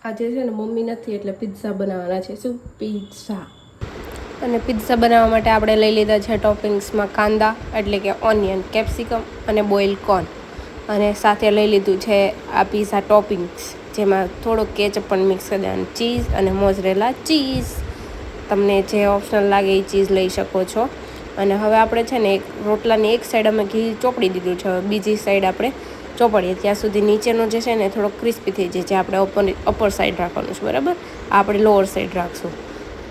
આજે છે ને મમ્મી નથી એટલે પિઝા બનાવવાના છે. શું? પિઝા. અને પિઝા બનાવવા માટે આપણે લઈ લીધા છે ટોપિંગ્સમાં કાંદા એટલે કે ઓનિયન, કેપ્સિકમ અને બોઇલ કોર્ન. અને સાથે લઈ લીધું છે આ પિઝા ટોપિંગ્સ, જેમાં થોડોક કેચઅપ પણ મિક્સ કરી દેવાનું, ચીઝ અને મોઝરેલા ચીઝ. તમને જે ઓપ્શનલ લાગે એ ચીઝ લઈ શકો છો. અને હવે આપણે છે ને રોટલાની એક સાઈડ અમે ઘી ચોપડી દીધું છે, હવે બીજી સાઈડ આપણે ચોપડીએ ત્યાં સુધી નીચેનો જે છે ને થોડો ક્રિસ્પી થઈ જાય, જે આપણે અપર સાઈડ રાખવાનું છે, બરાબર. આપણે લોઅર સાઈડ રાખશું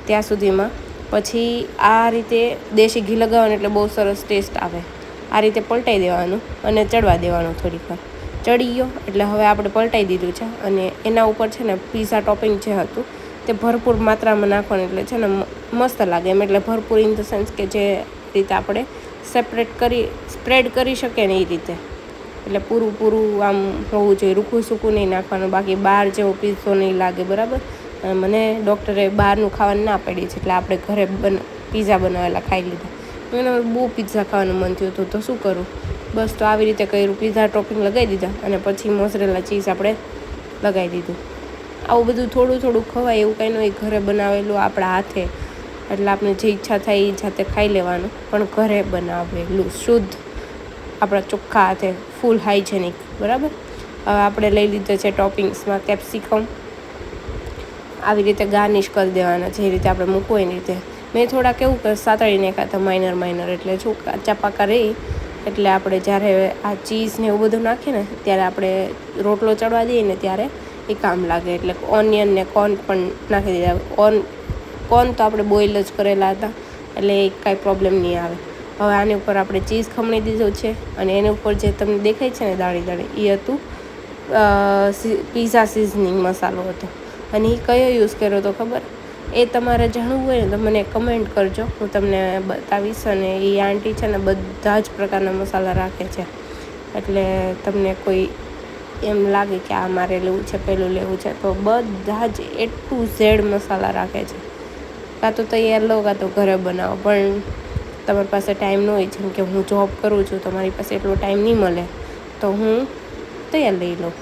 ત્યાં સુધીમાં. પછી આ રીતે દેશી ઘી લગાવવાનું એટલે બહુ સરસ ટેસ્ટ આવે. આ રીતે પલટાઈ દેવાનું અને ચડવા દેવાનું થોડીક વાર. ચડી ગયો એટલે હવે આપણે પલટાઈ દીધું છે અને એના ઉપર છે ને પિઝા ટોપિંગ જે હતું તે ભરપૂર માત્રામાં નાખવાનું, એટલે છે ને મસ્ત લાગે એમ. એટલે ભરપૂર ઇન ધ સેન્સ કે જે રીતે આપણે સ્પ્રેડ કરી શકીએ ને એ રીતે. એટલે પૂરું આમ હોવું જોઈએ, રૂખું સૂકું નહીં નાખવાનું, બાકી બહાર જેવો પીઝો નહીં લાગે, બરાબર. મને ડૉક્ટરે બહારનું ખાવાનું ના પાડી છે એટલે આપણે ઘરે પિઝા બનાવેલા ખાઈ લીધા. મને બહુ પિઝા ખાવાનું મન થયું હતું તો શું કરું, બસ તો આવી રીતે કર્યું, પિઝા ટોપિંગ લગાવી દીધા અને પછી મોઝરેલા ચીઝ આપણે લગાવી દીધું. આવું બધું થોડું ખવાય એવું કંઈ નહીં, ઘરે બનાવેલું આપણા હાથે, એટલે આપણે જે ઈચ્છા થાય એ જાતે ખાઈ લેવાનું, પણ ઘરે બનાવેલું શુદ્ધ આપણા ચોખ્ખા હાથે, ફૂલ હાઇજેનિક, બરાબર. હવે આપણે લઈ લીધો છે ટોપિંગ્સમાં કેપ્સિકમ, આવી રીતે ગાર્નિશ કરી દેવાના, જે રીતે આપણે મૂકવું એની રીતે. મેં થોડા કેવું કે સાતળી નાખ્યા હતા માઇનર, એટલે શું કાચા પાકા રહી, એટલે આપણે જ્યારે આ ચીઝ ને એવું બધું નાખીએ ને ત્યારે આપણે રોટલો ચડવા દઈએ ને ત્યારે એ કામ લાગે. એટલે ઓનિયન ને કોર્ન પણ નાખી દીધા. કોર્ન તો આપણે બોઇલ જ કરેલા હતા એટલે કાંઈ પ્રોબ્લેમ નહીં આવે. હવે આની ઉપર આપણે ચીઝ ખમણી દીધું છે અને એની ઉપર જે તમને દેખાય છે ને દાળી એ હતું પિઝા સિઝનિંગ મસાલો હતો. અને એ કયો યુઝ કર્યો તો ખબર? એ તમારે જાણવું હોય ને તો મને કમેન્ટ કરજો, હું તમને બતાવીશ. અને એ આંટી છે ને બધા જ પ્રકારના મસાલા રાખે છે, એટલે તમને કોઈ એમ લાગે કે આ મારે લેવું છે, પેલું લેવું છે, તો બધા જ A to Z મસાલા રાખે છે. કાં તો તૈયાર લો કાં તો ઘરે બનાવો, પણ તમારી પાસે ટાઈમ ન હોય, જેમ કે હું જોબ કરું છું તો મારી પાસે એટલો ટાઈમ નહીં મળે, તો હું તૈયાર લઈ લઉં.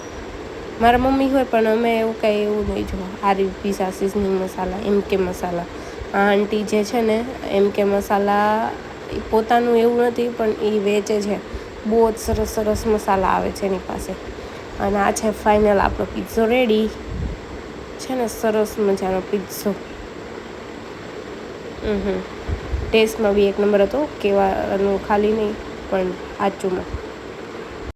મારા મમ્મી હોય પણ અમે એવું નહીં જોવા. આ પિઝા સિઝનિંગ મસાલા, MK મસાલા, આ આંટી જે છે ને MK મસાલા એ પોતાનું એવું નથી પણ એ વેચે છે, બહુ જ સરસ મસાલા આવે છે એની પાસે. અને આ છે ફાઇનલ આપણો પિઝ્ઝો રેડી છે ને, સરસ મજાનો પિઝ્ઝો. ટેસ્ટમાં બી એક નંબર હતો, કહેવાનું ખાલી નહીં પણ સાચુંમાં.